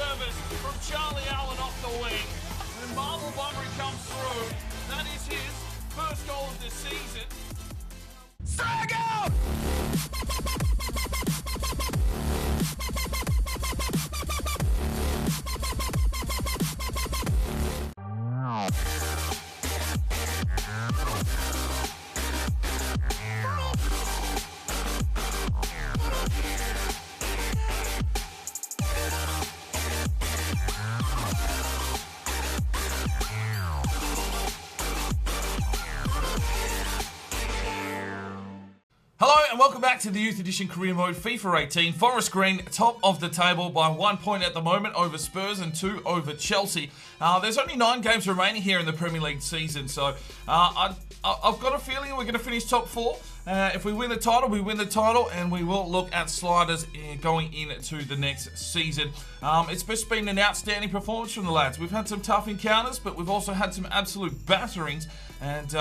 service from Charlie Allen off the wing. And Marvel Bunbury comes through. That is his first goal of the season. Strike out! Hello and welcome back to the Youth Edition Career Mode FIFA 18. Forest Green, top of the table by 1 point at the moment over Spurs and 2 over Chelsea. There's only 9 games remaining here in the Premier League season, so I've got a feeling we're going to finish top 4. If we win the title, we win the title, and we will look at sliders going into the next season. It's just been an outstanding performance from the lads. We've had some tough encounters, but we've also had some absolute batterings, and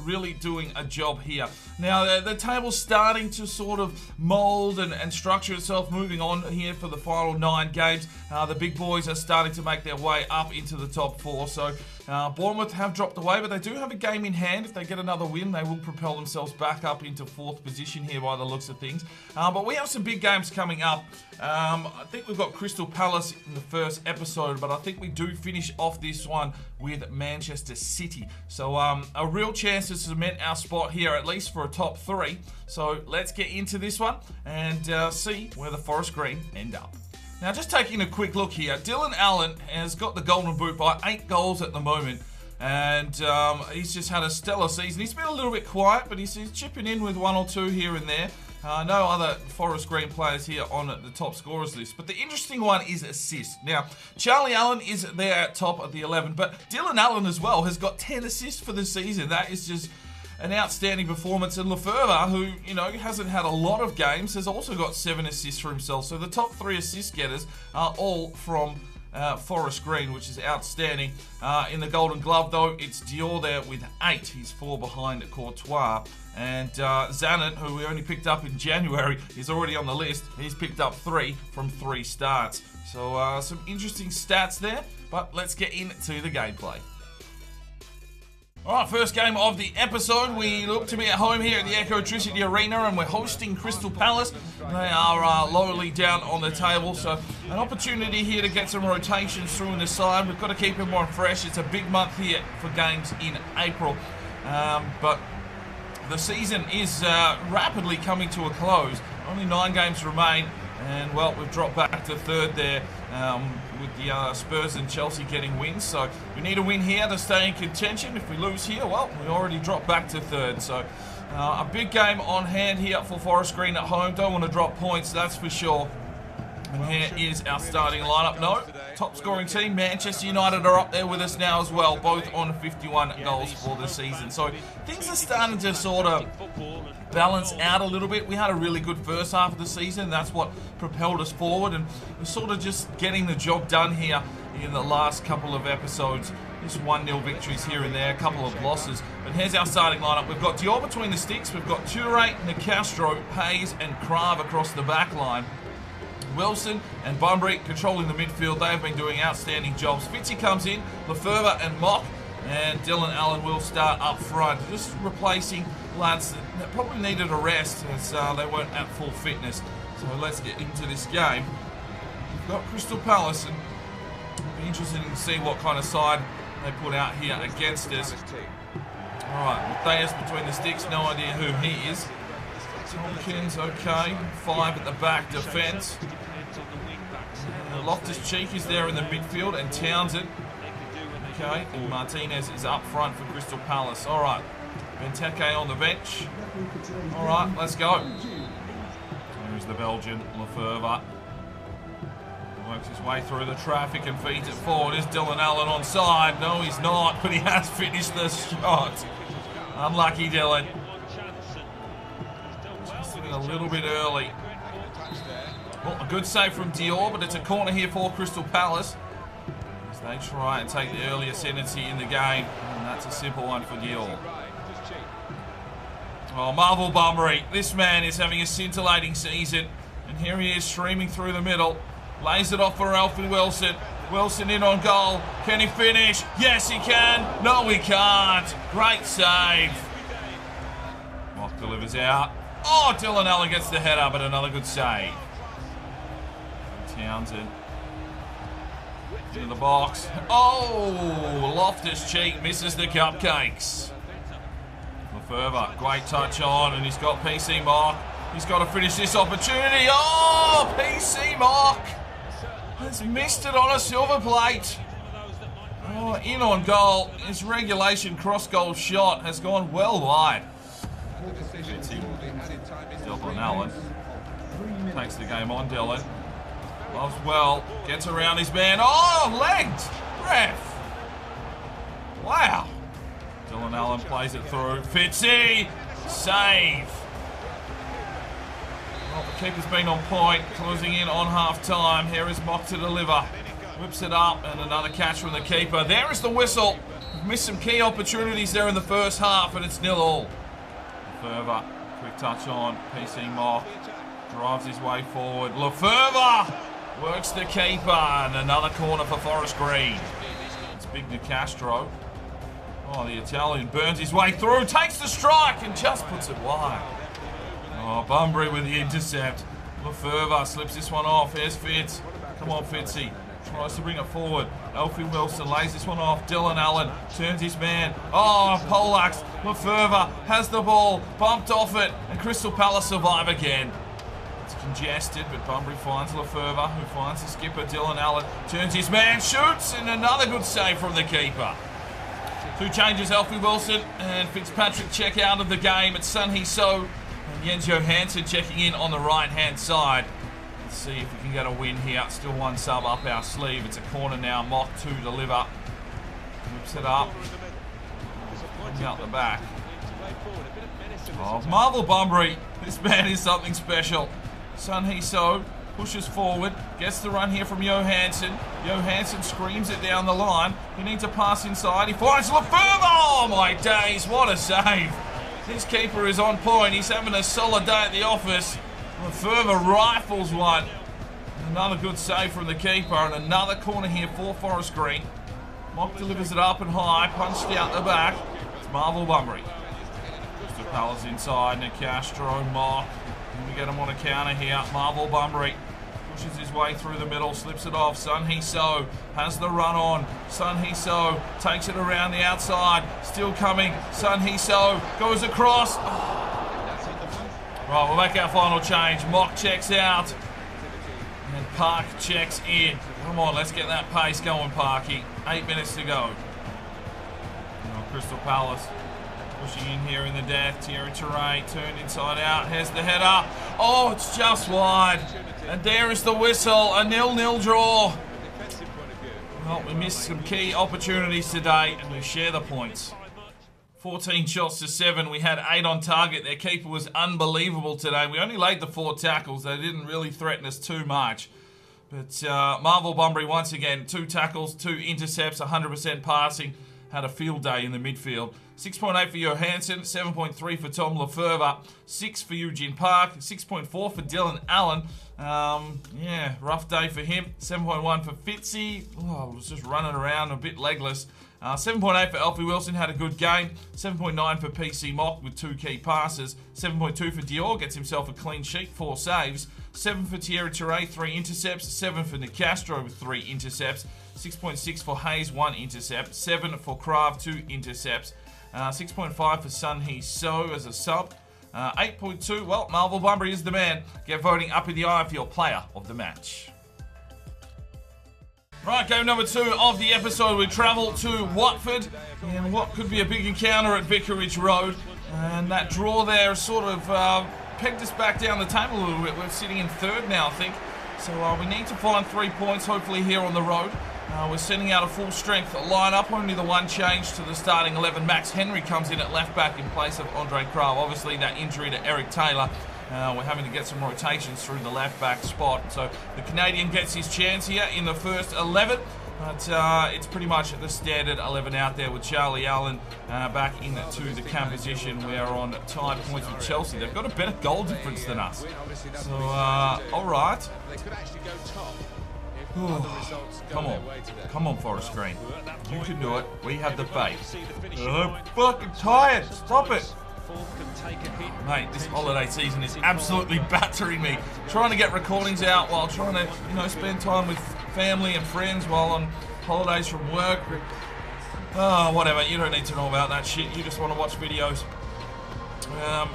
really doing a job here. Now, the table's starting to sort of mould and structure itself, moving on here for the final 9 games. The big boys are starting to make their way up into the top 4, so Bournemouth have dropped away, but they do have a game in hand. If they get another win, they will propel themselves back up into 4th position here by the looks of things. But we have some big games coming up. I think we've got Crystal Palace in the first episode, but I think we do finish off this one with Manchester City. So a real chance to cement our spot here, at least for a top 3. So let's get into this one and see where the Forest Green end up. Now, just taking a quick look here, Dylan Allen has got the golden boot by 8 goals at the moment, and he's just had a stellar season. He's been a little bit quiet, but he's chipping in with 1 or 2 here and there. No other Forest Green players here on the top scorers list. But the interesting one is assists. Now, Charlie Allen is there at top of the 11, but Dylan Allen as well has got 10 assists for the season. That is just an outstanding performance. And Lefebvre, who, you know, hasn't had a lot of games, has also got 7 assists for himself. So the top 3 assist getters are all from Forest Green, which is outstanding. In the Golden Glove, though, it's Dior there with 8. He's 4 behind Courtois. And Zanet, who we only picked up in January, is already on the list. He's picked up 3 from 3 starts. So some interesting stats there, but let's get into the gameplay. Alright, first game of the episode. We look to be at home here at the Ecotricity Arena, and we're hosting Crystal Palace. They are lowly down on the table, so an opportunity here to get some rotations through in the side. We've got to keep them more fresh. It's a big month here for games in April, but the season is rapidly coming to a close. Only 9 games remain, and well, we've dropped back to 3rd there with the Spurs and Chelsea getting wins. So we need a win here to stay in contention. If we lose here, well, we already dropped back to 3rd. So a big game on hand here for Forest Green at home. Don't want to drop points, that's for sure. And here is our starting lineup. No, top scoring team, Manchester United, are up there with us now as well, both on 51 goals for the season. So things are starting to sort of balance out a little bit. We had a really good first half of the season. That's what propelled us forward, and we're sort of just getting the job done here in the last couple of episodes. Just 1-0 victories here and there, a couple of losses. But here's our starting lineup. We've got Dior between the sticks. We've got Toure, Nicastro, Hayes and Krav across the back line. Wilson and Bunbury controlling the midfield. They have been doing outstanding jobs. Fitzy comes in, Lefebvre and Mock, and Dylan Allen will start up front. Just replacing lads that probably needed a rest as they weren't at full fitness. So let's get into this game. We've got Crystal Palace, and it'll be interesting to see what kind of side they put out here against us. Alright, Matthias between the sticks, no idea who he is. Tompkins, okay. 5 at the back, defence. Loftus-Cheek is there in the midfield, and Townsend. Okay, and Martinez is up front for Crystal Palace. Alright, Benteke on the bench. Alright, let's go. There's the Belgian, Lefebvre. Works his way through the traffic and feeds it forward. Is Dylan Allen onside? No, he's not, but he has finished the shot. Unlucky Dylan. Just a little bit early. Well, a good save from Dior, but it's a corner here for Crystal Palace as they try and take the early ascendancy in the game, and that's a simple one for Dior. Oh, Marvel Bunbury. This man is having a scintillating season, and here he is streaming through the middle. Lays it off for Alfie Wilson. Wilson in on goal. Can he finish? Yes, he can. No, he can't. Great save. Mock delivers out. Oh, Dylan Allen gets the header, but another good save. Townsend. Into the box. Oh, Loftus-Cheek misses the cupcakes. Lefebvre, great touch on, and he's got PC Mock. He's got to finish this opportunity. Oh, PC Mock has missed it on a silver plate. Oh, in on goal. His regulation cross-goal shot has gone well wide. Dylan Allen takes the game on. Dylan loves well, gets around his man. Oh, legged! Ref! Wow! Dylan Allen plays it through. Fitzy! Save! Well, the keeper's been on point, closing in on half-time. Here is Mock to deliver. Whips it up, and another catch from the keeper. There is the whistle. We've missed some key opportunities there in the first half, and it's 0-0. Lefebvre, quick touch on. PC Mock drives his way forward. Lefebvre works the keeper, and another corner for Forest Green. It's Big Nicastro. Oh, the Italian burns his way through, takes the strike, and just puts it wide. Oh, Bunbury with the intercept. Lefebvre slips this one off. Here's Fitz. Come on, Fitzy. Tries to bring it forward. Alfie Wilson lays this one off. Dylan Allen turns his man. Oh, Polax. Lefebvre has the ball. Bumped off it. And Crystal Palace survive again. It's congested, but Bunbury finds Lefebvre, who finds the skipper, Dylan Allen. Turns his man, shoots, and another good save from the keeper. Two changes, Alfie Wilson and Fitzpatrick check out of the game. It's Sun Hee So and Jens Johansson checking in on the right-hand side. Let's see if we can get a win here. Still one sub up our sleeve. It's a corner now. Mock to deliver. Whips it up. Comes out the back. Oh, Marvel Bunbury. This man is something special. Sun Hee So pushes forward. Gets the run here from Johansson. Johansson screams it down the line. He needs a pass inside. He finds Lefebvre. Oh, my days. What a save. This keeper is on point. He's having a solid day at the office. Lefebvre rifles one. Another good save from the keeper, and another corner here for Forest Green. Mock delivers it up and high, punched out the back. It's Marvel Bunbury. Crystal Palace inside, Nicastro, Mock. And we get him on a counter here. Marvel Bunbury pushes his way through the middle, slips it off. Sun Hee So has the run on. Sun Hee So takes it around the outside. Still coming. Sun Hee So goes across. Oh. Right, we'll make our final change. Mock checks out. And Park checks in. Come on, let's get that pace going, Parky. 8 minutes to go. Crystal Palace pushing in here in the death. Thierry Touré turned inside out. Here's the header. Oh, it's just wide. And there is the whistle. A 0-0 draw. Well, we missed some key opportunities today, and we share the points. 14 shots to 7. We had 8 on target. Their keeper was unbelievable today. We only laid the 4 tackles. They didn't really threaten us too much. But Marvel Bunbury, once again, 2 tackles, 2 intercepts, 100% passing. Had a field day in the midfield. 6.8 for Johansson, 7.3 for Tom Lefebvre, 6 for Eugene Park, 6.4 for Dylan Allen. Yeah, rough day for him. 7.1 for Fitzy. Oh, was just running around a bit legless. 7.8 for Alfie Wilson, had a good game. 7.9 for PC Mock with 2 key passes. 7.2 for Dior, gets himself a clean sheet, 4 saves. 7 for Thierry Touré, 3 intercepts. 7 for Nicastro with 3 intercepts. 6.6 for Hayes, 1 intercept. 7 for Kraft, 2 intercepts. 6.5 for Sun Hee So as a sub. 8.2, well, Marvel Bunbury is the man. Get voting up in the eye for your player of the match. Right, game number 2 of the episode. We travel to Watford in what could be a big encounter at Vicarage Road. And that draw there sort of pegged us back down the table a little bit. We're sitting in 3rd now, I think. So we need to find 3 points, hopefully, here on the road. We're sending out a full-strength lineup. Only the one change to the starting 11. Max Henry comes in at left-back in place of Andre Krall. Obviously, that injury to Eric Taylor. We're having to get some rotations through the left-back spot. So the Canadian gets his chance here in the first 11. But it's pretty much the standard 11 out there with Charlie Allen back into the cam position. We are on tied points with Chelsea. They've got a better goal difference than us. So, all right. Come on. Come on, Forest Green. You can do it. We have the faith. I'm fucking tired. Stop it. Mate, this holiday season is absolutely battering me. Trying to get recordings out while trying to, spend time with family and friends while on holidays from work. Oh, whatever. You don't need to know about that shit. You just want to watch videos.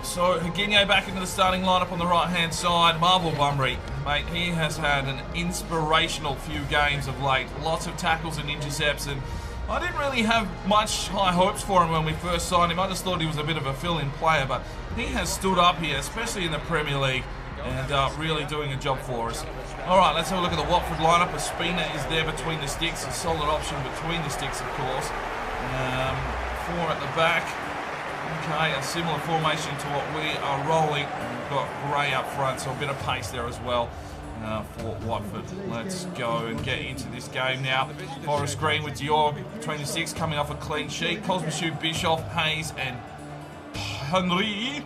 So, Higinye back into the starting lineup on the right-hand side. Marvel Bunbury, mate, he has had an inspirational few games of late. Lots of tackles and intercepts, and I didn't really have much high hopes for him when we first signed him. I just thought he was a bit of a fill-in player, but he has stood up here, especially in the Premier League, and really doing a job for us. All right, let's have a look at the Watford lineup. Espina is there between the sticks, a solid option between the sticks, of course. 4 at the back. Okay, a similar formation to what we are rolling. We've got Gray up front, so a bit of pace there as well for Watford. Let's go and get into this game now. Forest Green with Dior between the six, coming off a clean sheet. Cosmichu, Bischoff, Hayes and Henry.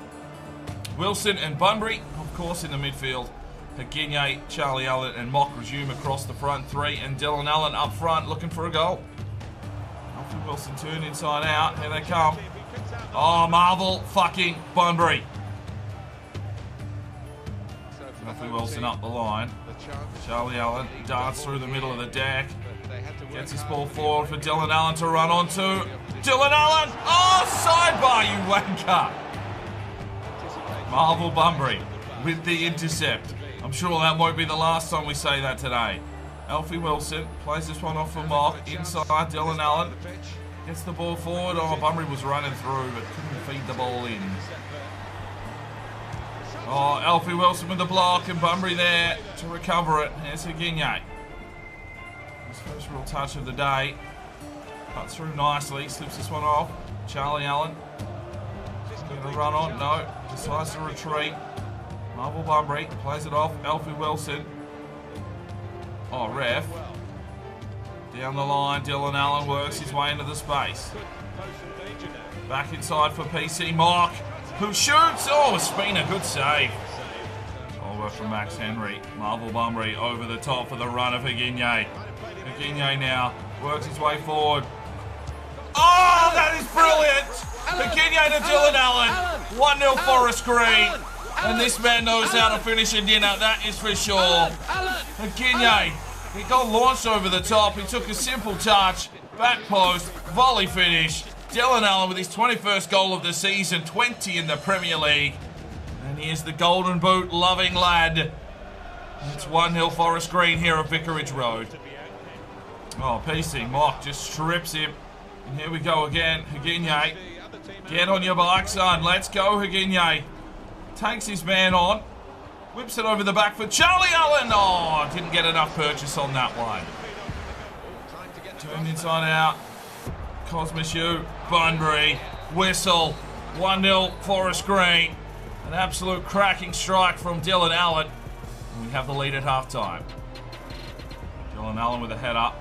Wilson and Bunbury, of course, in the midfield. Higinye, Charlie Allen and Mock resume across the front three, and Dylan Allen up front looking for a goal. Alfie Wilson turned inside out. Here they come. Oh, Marvel fucking Bunbury. Alfie Wilson up the line. Charlie Allen darts through the middle of the deck. Gets his ball forward for Dylan Allen to run onto. Dylan Allen! Oh, sidebar, you wanker! Marvel Bunbury with the intercept. I'm sure that won't be the last time we say that today. Alfie Wilson plays this one off for Mock. Inside, Dylan Allen gets the ball forward. Oh, Bunbury was running through, but couldn't feed the ball in. Oh, Alfie Wilson with the block, and Bunbury there to recover it. Here's Higinye. His first real touch of the day. Cuts through nicely, slips this one off. Charlie Allen. Going to run on, no. Decides to retreat. Marvel Bunbury plays it off. Alfie Wilson. Oh, ref. Down the line, Dylan Allen works his way into the space. Back inside for PC Mock, who shoots. Oh, Espina, good save. Over from Max Henry. Marvel Bunbury over the top for the run of Higinye. Higinye now works his way forward. Oh, that is brilliant! Higinye to Dylan Allen. 1-0 Forest Green. And this man knows how to finish a dinner, that is for sure. Higinye, he got launched over the top. He took a simple touch, back post, volley finish. Dylan Allen with his 21st goal of the season, 20 in the Premier League. And he is the golden boot loving lad. It's 1-0 Forest Green here at Vicarage Road. Oh, PC Mock just strips him. And here we go again. Higinye, get on your bike, son. Let's go, Higinye. Takes his man on. Whips it over the back for Charlie Allen. Oh, didn't get enough purchase on that one. Turned inside out. Cosmichu, Bunbury, whistle. 1-0 Forest Green. An absolute cracking strike from Dylan Allen. And we have the lead at half-time. Dylan Allen with a head up.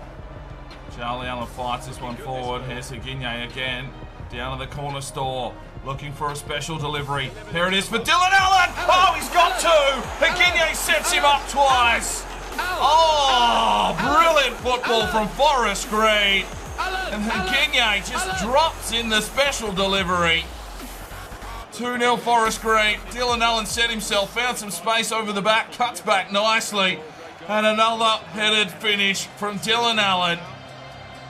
Charlie Allen fights this one forward. Here's Higinye again. Down to the corner store. Looking for a special delivery. Here it is for Dylan Allen. Oh, he's got two. Higinye sets him up twice. Oh, brilliant football from Forest Green. And Higinye just drops in the special delivery. 2-0 Forest Green. Dylan Allen set himself, found some space over the back, cuts back nicely. And another headed finish from Dylan Allen.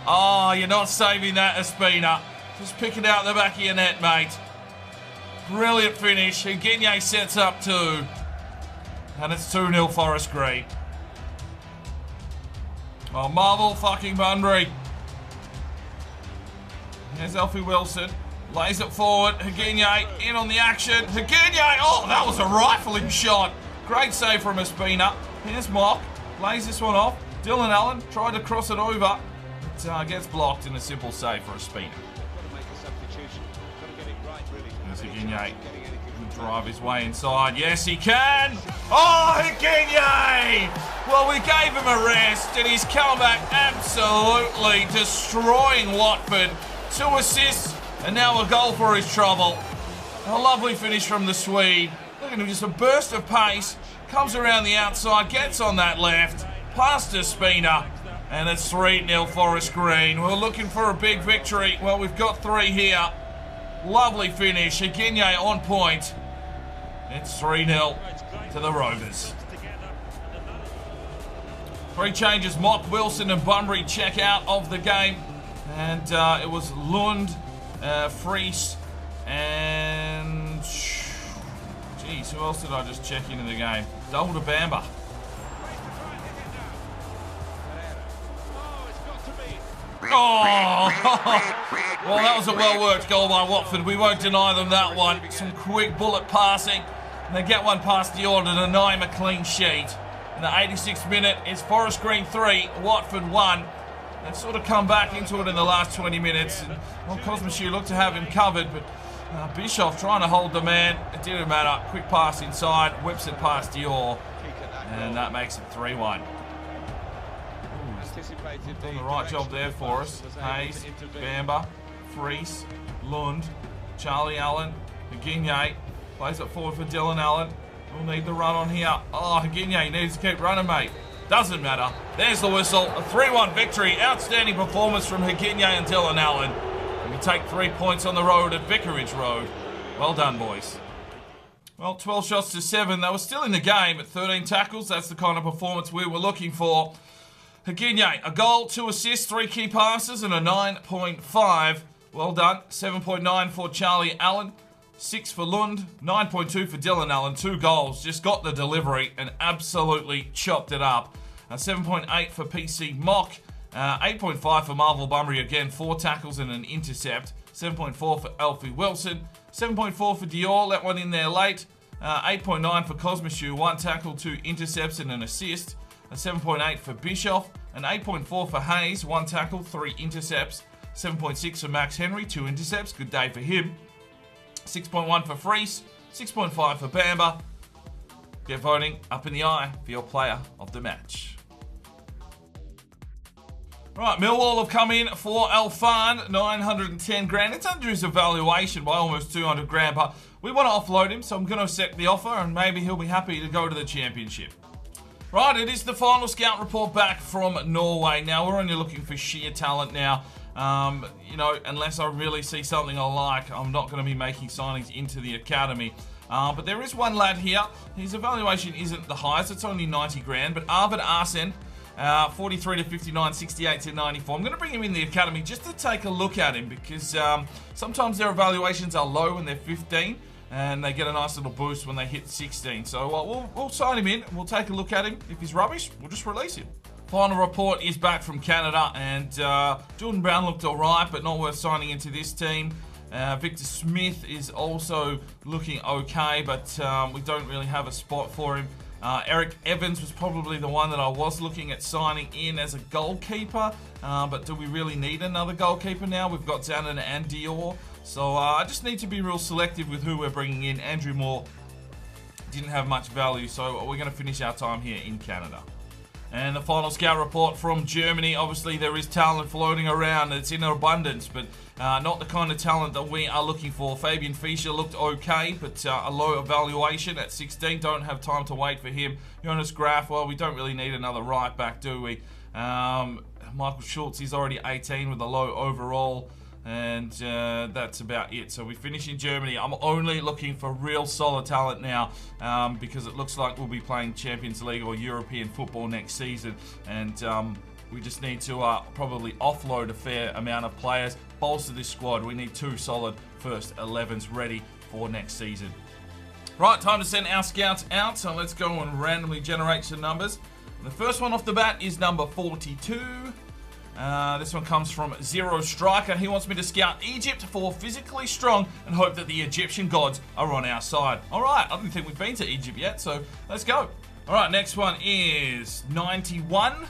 Oh, you're not saving that, Espina. Just pick it out the back of your net, mate. Brilliant finish. Higinye sets up two. And it's 2-0 Forest Green. Oh, Marvel fucking Bunbury. Here's Alfie Wilson. Lays it forward. Higinye in on the action. Higinye. Oh, that was a rifling shot. Great save from Espina. Here's Mock. Lays this one off. Dylan Allen tried to cross it over. It gets blocked in a simple save for Espina. There's Higinye. Drive his way inside. Yes, he can. Oh, Higinye! Well, we gave him a rest, and he's come back absolutely destroying Watford. 2 assists, and now a goal for his trouble. A lovely finish from the Swede. Look at him, just a burst of pace. Comes around the outside, gets on that left, past a spinner, and it's 3-0 Forest Green. We're looking for a big victory. Well, we've got 3 here. Lovely finish. Higinye on point. It's 3-0 to the Rovers. 3 changes. Mock, Wilson and Bunbury check out of the game. And it was Lund, Fries, and... Jeez, who else did I just check into the game? Double to Bamba. Oh! Well, that was a well-worked goal by Watford. We won't deny them that one. Some quick bullet passing. And they get one past the order to deny him a clean sheet. In the 86th minute, it's Forest Green 3, Watford 1. They've sort of come back into it in the last 20 minutes. And, well, Cosmichu looked to have him covered, but Bischoff trying to hold the man. It didn't matter. Quick pass inside, whips it past Dior. And that makes it 3-1. Done the right job there for us. Hayes, Bamba, Fries, Lund, Charlie Allen, Higinye. Plays it forward for Dylan Allen. We'll need the run on here. Oh, Higinye needs to keep running, mate. Doesn't matter. There's the whistle. A 3-1 victory. Outstanding performance from Higinye and Dylan Allen. And we take 3 points on the road at Vicarage Road. Well done, boys. Well, 12 shots to 7. They were still in the game at 13 tackles. That's the kind of performance we were looking for. Higinye, a goal, 2 assists, 3 key passes, and a 9.5. Well done. 7.9 for Charlie Allen. 6 for Lund, 9.2 for Dylan Allen, 2 goals, just got the delivery and absolutely chopped it up. 7.8 for PC Mock, 8.5 for Marvel Bunbury, again 4 tackles and an intercept. 7.4 for Alfie Wilson, 7.4 for Dior, let one in there late. 8.9 for Cosmichu, 1 tackle, 2 intercepts and an assist. 7.8 for Bischoff, and 8.4 for Hayes, 1 tackle, 3 intercepts. 7.6 for Max Henry, 2 intercepts, good day for him. 6.1 for Fries, 6.5 for Bamba. Get voting up in the eye for your player of the match. Right, Millwall have come in for Alfan, 910 grand. It's under his evaluation by almost 200 grand, but we want to offload him, so I'm going to accept the offer and maybe he'll be happy to go to the championship. Right, it is the final scout report back from Norway. Now, we're only looking for sheer talent now. You know, unless I really see something I like, I'm not going to be making signings into the academy. But there is one lad here. His evaluation isn't the highest. It's only 90 grand. But Arvid Arsen, 43 to 59, 68 to 94. I'm going to bring him in the academy just to take a look at him because sometimes their evaluations are low when they're 15 and they get a nice little boost when they hit 16. So we'll sign him in. We'll take a look at him. If he's rubbish, we'll just release him. Final report is back from Canada, and Jordan Brown looked alright, but not worth signing into this team. Victor Smith is also looking okay, but we don't really have a spot for him. Eric Evans was probably the one that I was looking at signing in as a goalkeeper, but do we really need another goalkeeper now? We've got Zanin and Dior, so I just need to be real selective with who we're bringing in. Andrew Moore didn't have much value, so we're going to finish our time here in Canada. And the final scout report from Germany. Obviously, there is talent floating around. It's in abundance, but not the kind of talent that we are looking for. Fabian Fischer looked okay, but a low evaluation at 16. Don't have time to wait for him. Jonas Graf, well, we don't really need another right back, do we? Michael Schultz is already 18 with a low overall. And that's about it. So we finish in Germany. I'm only looking for real solid talent now because it looks like we'll be playing Champions League or European football next season. And we just need to probably offload a fair amount of players, bolster this squad. We need 2 solid first 11s ready for next season. Right, time to send our scouts out. So let's go and randomly generate some numbers. The first one off the bat is number 42. This one comes from Zero Striker. He wants me to scout Egypt for physically strong and hope that the Egyptian gods are on our side. All right, I don't think we've been to Egypt yet, so let's go. All right, next one is 91.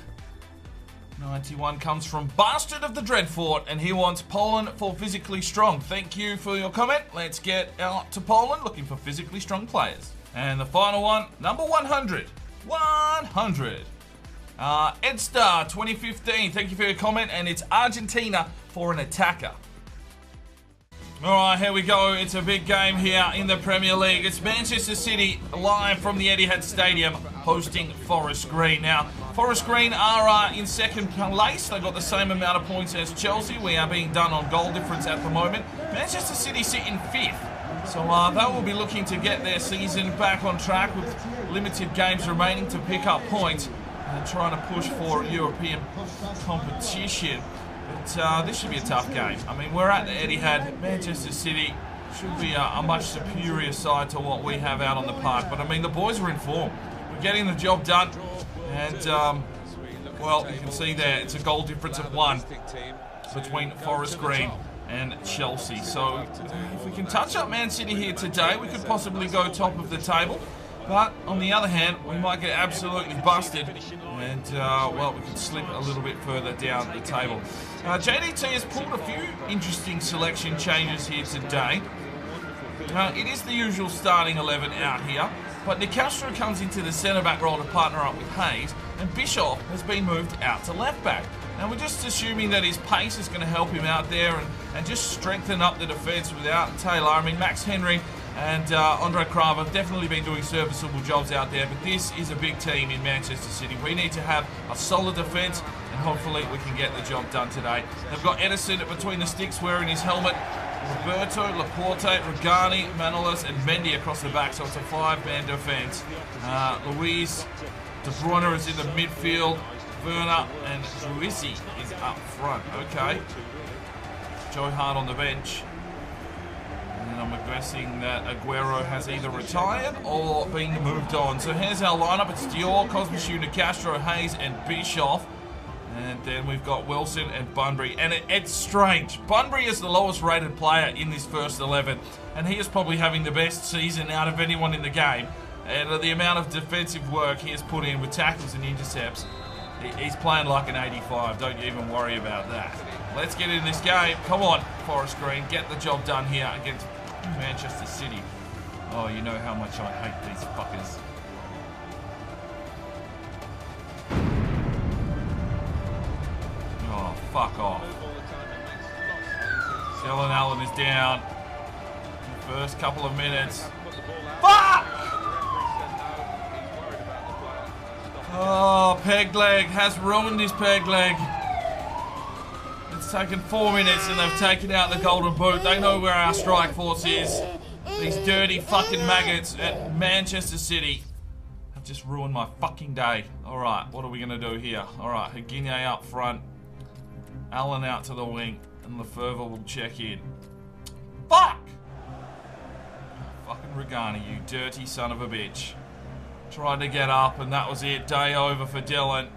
91 comes from Bastard of the Dreadfort, and he wants Poland for physically strong. Thank you for your comment. Let's get out to Poland looking for physically strong players. And the final one, number 100. 100. Edstar 2015, thank you for your comment, and it's Argentina for an attacker. All right, here we go. It's a big game here in the Premier League. It's Manchester City live from the Etihad Stadium hosting Forest Green. Now, Forest Green are in second place. They've got the same amount of points as Chelsea. We are being done on goal difference at the moment. Manchester City sit in fifth. So they will be looking to get their season back on track with limited games remaining to pick up points and trying to push for European competition. But this should be a tough game. I mean, we're at the Etihad. Manchester City should be a much superior side to what we have out on the park. But I mean, the boys are in form. We're getting the job done. And, well, you can see there, it's a goal difference of 1 between Forest Green and Chelsea. So if we can touch up Man City here today, we could possibly go top of the table. But on the other hand, we might get absolutely busted and, well, we can slip a little bit further down the table. JDT has pulled a few interesting selection changes here today. It is the usual starting 11 out here, but Nicastro comes into the centre-back role to partner up with Hayes, and Bischoff has been moved out to left-back. Now, we're just assuming that his pace is going to help him out there and just strengthen up the defence without Taylor. I mean, Max Henry and Andre Krava have definitely been doing serviceable jobs out there, but this is a big team in Manchester City. We need to have a solid defence, and hopefully we can get the job done today. They've got Edison between the sticks wearing his helmet, Roberto, Laporte, Regani, Manolas, and Mendy across the back, so it's a 5-man defence. Luis De Bruyne is in the midfield, Werner and Ruizzi is up front. Okay. Joe Hart on the bench. And I'm guessing that Aguero has either retired or been moved on. So here's our lineup. It's Dior, Cosmichu, Nicastro, Hayes, and Bischoff. And then we've got Wilson and Bunbury. And it's strange. Bunbury is the lowest rated player in this first 11. And he is probably having the best season out of anyone in the game. And the amount of defensive work he has put in with tackles and intercepts, he's playing like an 85. Don't you even worry about that. Let's get in this game. Come on, Forest Green. Get the job done here against Manchester City. Oh, you know how much I hate these fuckers. Oh, fuck off. Dylan Allen is down. First couple of minutes. Fuck! Oh, peg leg has ruined his peg leg. It's taken 4 minutes and they've taken out the golden boot. They know where our strike force is. These dirty fucking maggots at Manchester City have just ruined my fucking day. Alright, what are we going to do here? Alright, Higuine up front. Allen out to the wing. And Lefebvre will check in. Fuck! Fucking Regani, you dirty son of a bitch. Tried to get up and that was it. Day over for Dylan.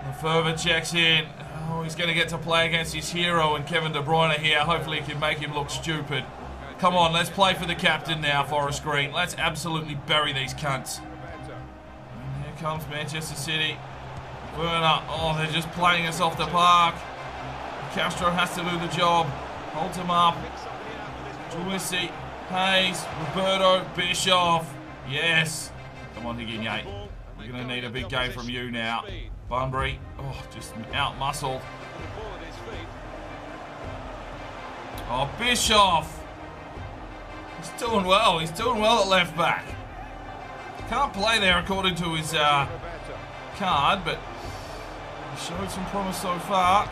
Lefebvre checks in. Oh, he's going to get to play against his hero and Kevin De Bruyne here. Hopefully he can make him look stupid. Come on, let's play for the captain now, Forest Green. Let's absolutely bury these cunts. And here comes Manchester City. Werner. Oh, they're just playing us off the park. Castro has to do the job. Hold him up. Juicy. Hayes. Roberto. Bischoff. Yes. Come on, Higuine. We're going to need a big game from you now. Bunbury. Oh, just out-muscled. Oh, Bischoff. He's doing well. He's doing well at left back. Can't play there according to his card, but he showed some promise so far.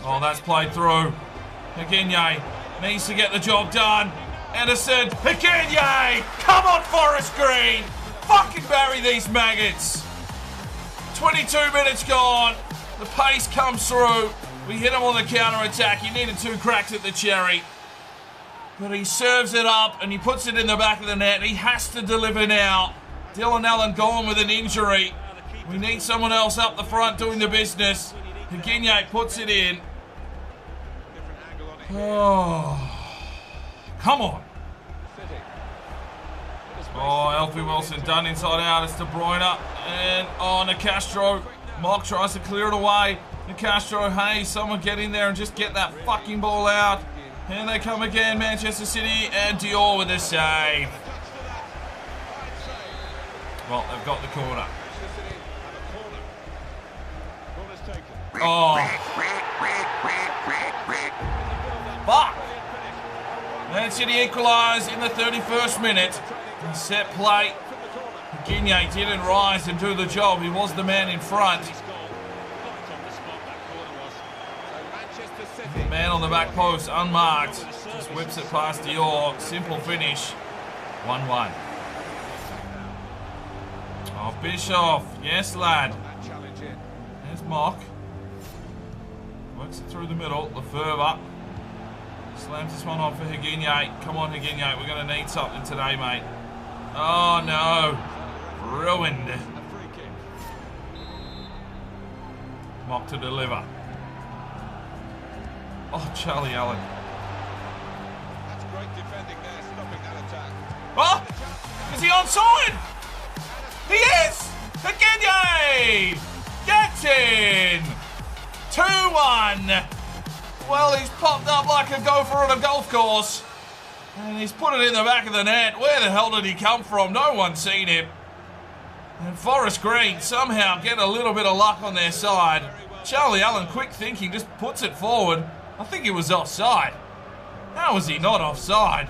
Oh, that's played through. Higuine needs to get the job done. Edison, Higuine! Come on, Forest Green! Fucking bury these maggots. 22 minutes gone. The pace comes through. We hit him on the counter-attack. He needed 2 cracks at the cherry. But he serves it up and he puts it in the back of the net. He has to deliver now. Dylan Allen gone with an injury. We need someone else up the front doing the business. Higuine puts it in. Oh, come on. Oh, Alfie Wilson done inside out. It's De Bruyne. And, oh, Nicastro. Mock tries to clear it away. Nicastro, hey, someone get in there and just get that fucking ball out. And they come again, Manchester City. And Dior with a save. Well, they've got the corner. Oh. Fuck. Man City equalise in the 31st minute. Set play. Guinea didn't rise and do the job. He was the man in front. The man on the back post, unmarked. Just whips it past Dior. Simple finish. 1-1. Oh, Bischoff. Yes, lad. There's Mock. Works it through the middle. Lefebvre. Slams this one on for Higuiñe. Come on, Higuiñe. We're going to need something today, mate. Oh, no. Ruined. Mock to deliver. Oh, Charlie Allen. That's great defending there, stopping that attack. Oh! Is he onside? He is! Higuiñe! Gets in! 2-1. Well, he's popped up like a gopher on a golf course. And he's put it in the back of the net. Where the hell did he come from? No one's seen him. And Forest Green somehow get a little bit of luck on their side. Charlie Allen, quick thinking, just puts it forward. I think he was offside. How was he not offside?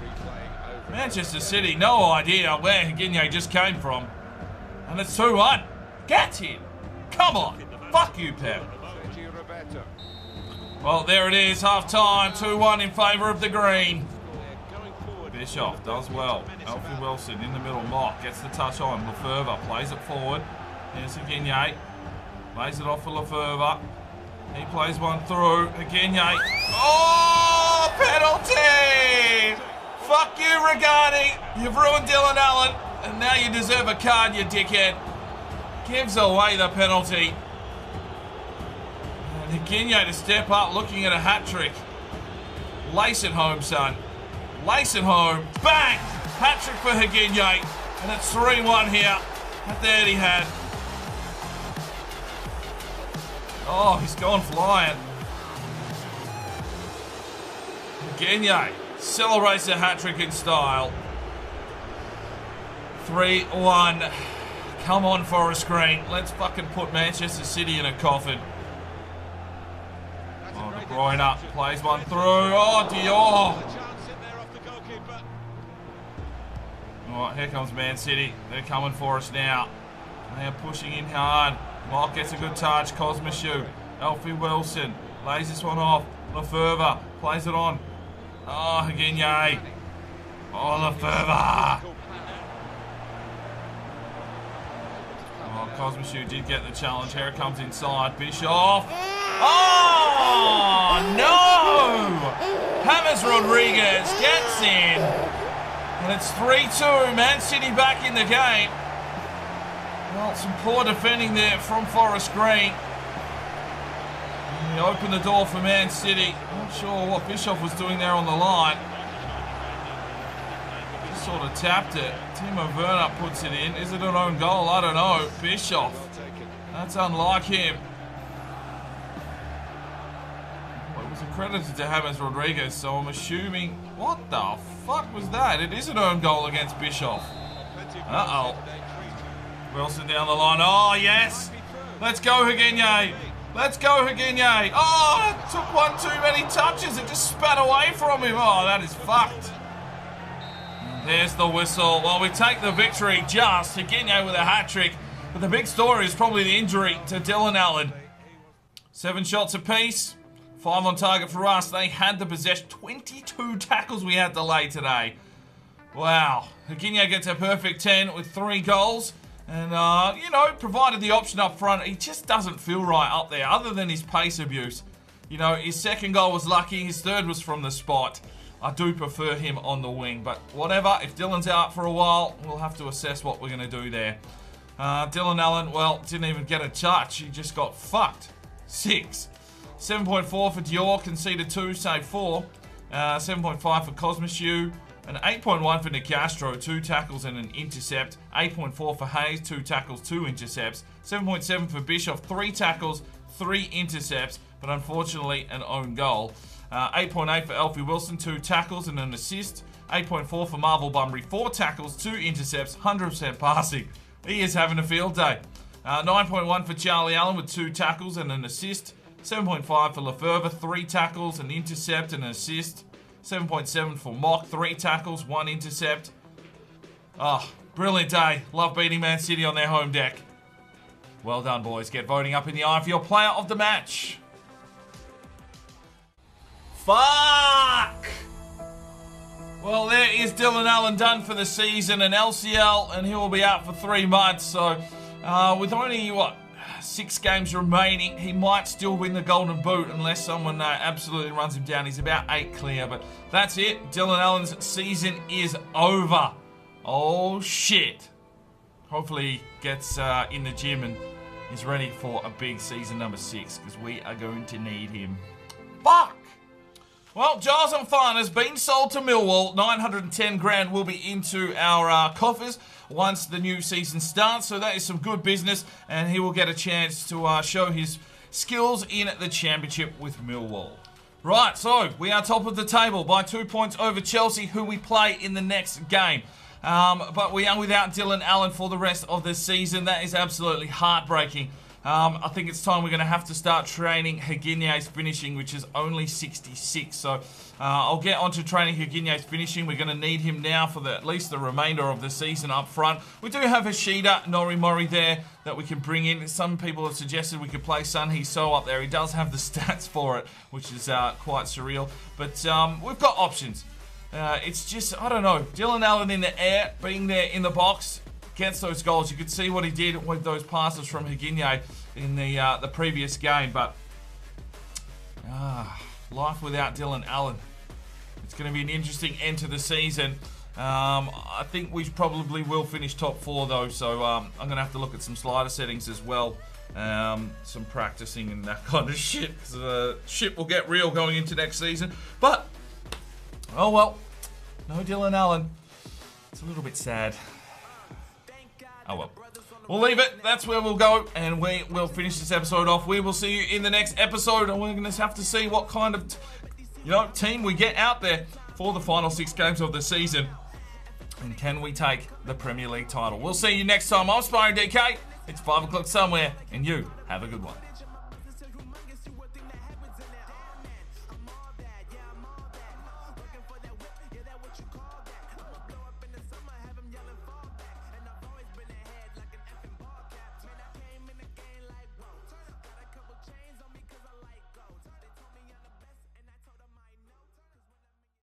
Manchester City, no idea where Higuiñe just came from. And it's 2-1. Get him. Come on. Fuck you, Pep. Well, there it is. Half-time. 2-1 in favour of the green. Bischoff does well. Alfie Wilson in the middle. Mock gets the touch on. Lefebvre plays it forward. Here's Higuiñe. Lays it off for Lefebvre. He plays one through. Higuiñe. Oh, penalty! Fuck you, Regani. You've ruined Dylan Allen. And now you deserve a card, you dickhead. Gives away the penalty. And Higuiñe to step up, looking at a hat-trick. Lace it home, son. Lace it home. Bang! Hat-trick for Higuiñe. And it's 3-1 here at the Etihad. Oh, he's gone flying. Higuiñe celebrates a hat-trick in style. 3-1. Come on, Forest Green. Let's fucking put Manchester City in a coffin. Oh, De Bruyne plays one through. Oh, Dior. Oh, here comes Man City. They're coming for us now. They are pushing in hard. Mock gets a good touch. Cosmichu. Alfie Wilson lays this one off. Lefebvre plays it on. Oh, Higuiñe. Oh, Lefebvre. Oh, Cosmichu did get the challenge. Here it comes inside. Bischoff. Oh, no! James Rodriguez gets in. And it's 3-2. Man City back in the game. Well, some poor defending there from Forest Green. He opened the door for Man City. Not sure what Bischoff was doing there on the line. Just sort of tapped it. Timo Werner puts it in. Is it an own goal? I don't know. Bischoff. That's unlike him. Well, it was accredited to James Rodriguez, so I'm assuming... What the fuck was that? It is an own goal against Bischoff. Uh-oh. Wilson down the line. Oh, yes. Let's go, Higuiñe. Let's go, Higuiñe. Oh, it took one too many touches. It just spat away from him. Oh, that is fucked. And there's the whistle. Well, we take the victory just. Higuiñe with a hat-trick. But the big story is probably the injury to Dylan Allen. 7 shots apiece. 5 on target for us. They had the possession. 22 tackles we had to lay today. Wow. Higuiñe gets a perfect 10 with 3 goals. And, you know, provided the option up front, he just doesn't feel right up there, other than his pace abuse. You know, his second goal was lucky, his third was from the spot. I do prefer him on the wing, but whatever. If Dylan's out for a while, we'll have to assess what we're going to do there. Dylan Allen, well, didn't even get a touch. He just got fucked. 6. 7.4 for Dior, conceded 2, saved 4. 7.5 for Cosmichu. An 8.1 for Nicastro, 2 tackles and an intercept. 8.4 for Hayes, 2 tackles, 2 intercepts. 7.7 for Bischoff, 3 tackles, 3 intercepts, but unfortunately an own goal. 8.8 for Alfie Wilson, 2 tackles and an assist. 8.4 for Marvel Bunbury, 4 tackles, 2 intercepts, 100% passing. He is having a field day. 9.1 for Charlie Allen with 2 tackles and an assist. 7.5 for Lefebvre, 3 tackles, an intercept and an assist. 7.7 for Mock, 3 tackles, 1 intercept. Oh, brilliant day. Love beating Man City on their home deck. Well done, boys. Get voting up in the eye for your player of the match. Fuck! Well, there is Dylan Allen done for the season, an LCL, and he will be out for 3 months. So, with only, 6 games remaining, he might still win the Golden Boot unless someone absolutely runs him down. He's about 8 clear, but that's it. Dylan Allen's season is over. Oh, shit. Hopefully he gets in the gym and is ready for a big season number 6, because we are going to need him. Fuck! Well, Giles on Fine has been sold to Millwall. 910 grand will be into our coffers once the new season starts. So that is some good business, and he will get a chance to show his skills in the championship with Millwall. Right, so we are top of the table by 2 points over Chelsea, who we play in the next game. But we are without Dylan Allen for the rest of the season. That is absolutely heartbreaking. I think it's time we're going to have to start training Higuinho's finishing, which is only 66. So I'll get onto training Higuinho's finishing. We're going to need him now for at least the remainder of the season up front. We do have Hashida, Nori Mori there that we can bring in. Some people have suggested we could play Sun Hee-So up there. He does have the stats for it, which is quite surreal. But we've got options. It's just, I don't know, Dylan Allen in the air, being there in the box, gets those goals. You could see what he did with those passes from Higuinho in the previous game, but life without Dylan Allen. It's going to be an interesting end to the season. I think we probably will finish top 4 though, so I'm going to have to look at some slider settings as well. Some practicing and that kind of shit, because the shit will get real going into next season. But oh well, no Dylan Allen. It's a little bit sad. Oh well. We'll leave it. That's where we'll go, and we will finish this episode off. We will see you in the next episode, and we're going to have to see what kind of team we get out there for the final 6 games of the season. And can we take the Premier League title? We'll see you next time. I'm Spyro DK. It's 5 o'clock somewhere, and you have a good one.